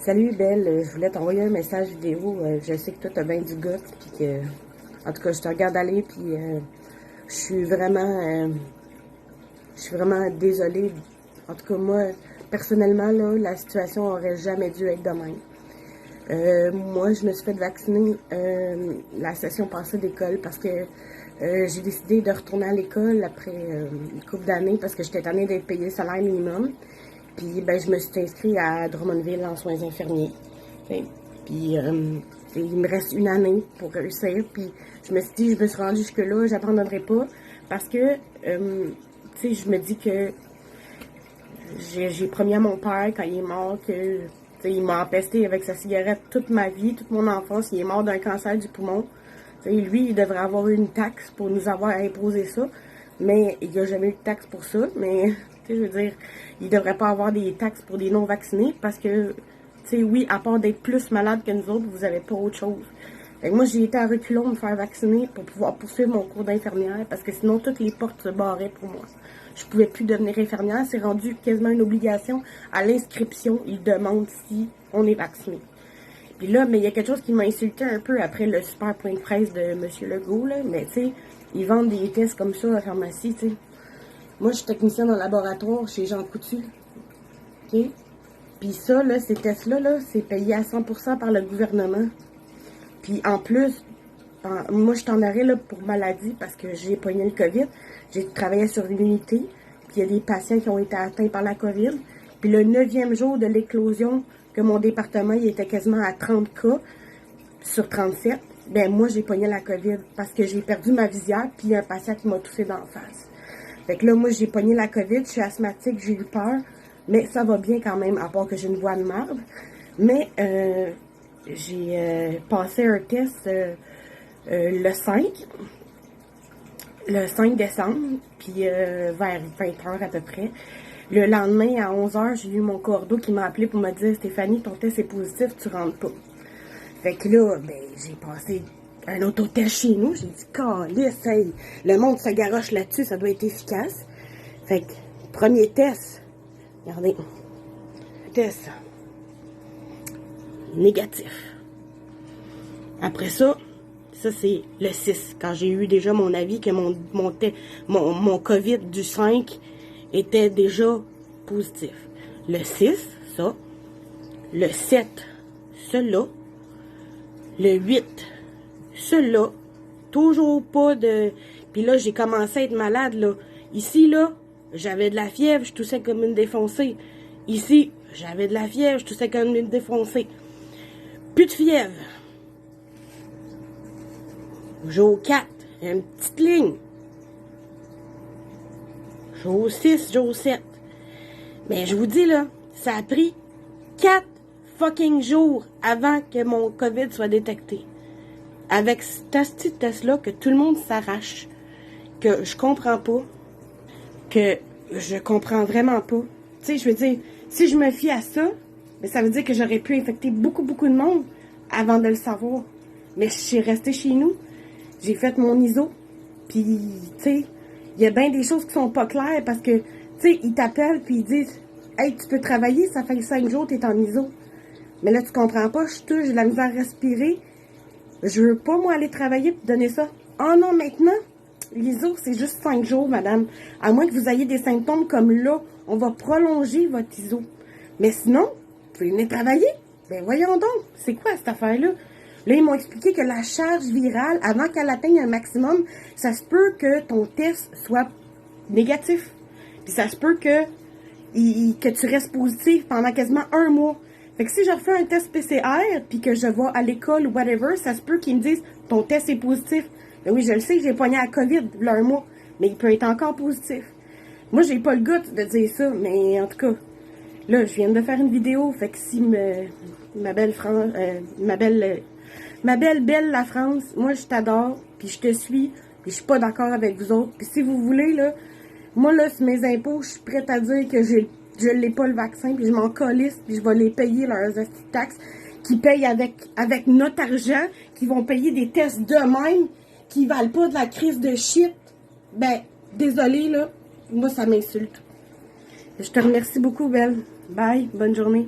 Salut Belle, je voulais t'envoyer un message vidéo. Je sais que toi t'as bien du goût, puis que, en tout cas, je te regarde aller, puis je suis vraiment désolée. En tout cas, moi, personnellement, là, la situation aurait jamais dû être de même. Moi, je me suis fait vacciner la session passée d'école parce que j'ai décidé de retourner à l'école après une couple d'années parce que j'étais tannée d'être payée le salaire minimum. Puis, ben, je me suis inscrite à Drummondville en soins infirmiers. Okay. Puis, il me reste une année pour réussir. Puis, je me suis dit, je me suis rendue jusque-là, j'abandonnerai pas. Parce que, tu sais, je me dis que j'ai promis à mon père quand il est mort que, tu sais, il m'a empesté avec sa cigarette toute ma vie, toute mon enfance. Il est mort d'un cancer du poumon. Tu sais, lui, il devrait avoir eu une taxe pour nous avoir imposé ça. Mais il n'y a jamais eu de taxe pour ça. Mais, tu sais, je veux dire, il ne devrait pas avoir des taxes pour des non-vaccinés parce que, tu sais, oui, à part d'être plus malade que nous autres, vous n'avez pas autre chose. Fait que moi, j'ai été à reculons me faire vacciner pour pouvoir poursuivre mon cours d'infirmière parce que sinon, toutes les portes se barraient pour moi. Je pouvais plus devenir infirmière. C'est rendu quasiment une obligation. À l'inscription, ils demandent si on est vacciné. Puis là, mais il y a quelque chose qui m'a insulté un peu après le super point de presse de M. Legault, là. Mais tu sais, ils vendent des tests comme ça à la pharmacie, tu sais. Moi, je suis technicienne en laboratoire chez Jean Coutu. OK? Puis ça, là, ces tests-là, là, c'est payé à 100% par le gouvernement. Puis en plus, moi, je suis en arrêt là, pour maladie parce que j'ai pogné le COVID. J'ai travaillé sur l'unité. Puis il y a des patients qui ont été atteints par la COVID. Puis le 9e jour de l'éclosion, que mon département, il était quasiment à 30 cas sur 37, ben moi, j'ai pogné la COVID parce que j'ai perdu ma visière, puis il y a un patient qui m'a toussé d'en face. Fait que là, moi, j'ai pogné la COVID, je suis asthmatique, j'ai eu peur, mais ça va bien quand même, à part que j'ai une voix de marde. Mais j'ai passé un test le 5 décembre, puis vers 20h à peu près. Le lendemain, à 11h, j'ai eu mon cordeau qui m'a appelé pour me dire « Stéphanie, ton test est positif, tu rentres pas. » Fait que là, ben, j'ai passé un autotest chez nous. J'ai dit « Calisse, hey, le monde se garoche là-dessus, ça doit être efficace. » Fait que, premier test, regardez, test négatif. Après ça c'est le 6, quand j'ai eu déjà mon avis que mon COVID du 5 était déjà positif. Le 6, ça. Le 7, celui-là. Le 8, celui-là. Toujours pas de... Puis là, j'ai commencé à être malade, là. Ici, là, j'avais de la fièvre, je toussais comme une défoncée. Ici, j'avais de la fièvre, je toussais comme une défoncée. Plus de fièvre. Jour 4, une petite ligne. Jour 6, jour 7. Mais je vous dis, là, ça a pris 4 fucking jours avant que mon COVID soit détecté. Avec ce petit test-là que tout le monde s'arrache, que je comprends pas, que je comprends vraiment pas. Tu sais, je veux dire, si je me fie à ça, mais ça veut dire que j'aurais pu infecter beaucoup de monde avant de le savoir. Mais je suis restée chez nous. J'ai fait mon ISO, puis, tu sais, il y a bien des choses qui sont pas claires parce que, tu sais, ils t'appellent puis ils disent « Hey, tu peux travailler, ça fait 5 jours, t'es en ISO. » Mais là, tu comprends pas, j'ai de la misère à respirer. Je veux pas, moi, aller travailler pour donner ça. Oh non, maintenant, l'ISO, c'est juste 5 jours, madame. À moins que vous ayez des symptômes comme là, on va prolonger votre ISO. Mais sinon, vous pouvez venir travailler. Ben voyons donc, c'est quoi cette affaire-là? Là, ils m'ont expliqué que la charge virale, avant qu'elle atteigne un maximum, ça se peut que ton test soit négatif. Puis ça se peut que tu restes positif pendant quasiment 1 mois. Fait que si je refais un test PCR, puis que je vais à l'école ou whatever, ça se peut qu'ils me disent « Ton test est positif. » Ben oui, je le sais, j'ai pogné à la COVID, là, 1 mois. Mais il peut être encore positif. Moi, j'ai pas le goût de dire ça, mais en tout cas, là, je viens de faire une vidéo. Fait que si ma belle Belle la France, moi je t'adore, puis je te suis, puis je suis pas d'accord avec vous autres. Puis si vous voulez, là, moi là, sur mes impôts, je suis prête à dire que je l'ai pas le vaccin, puis je m'en calisse, puis je vais les payer leurs taxes, qui payent avec notre argent, qui vont payer des tests d'eux-mêmes, qui valent pas de la crise de shit. Ben, désolé là, moi ça m'insulte. Je te remercie beaucoup, Belle. Bye, bonne journée.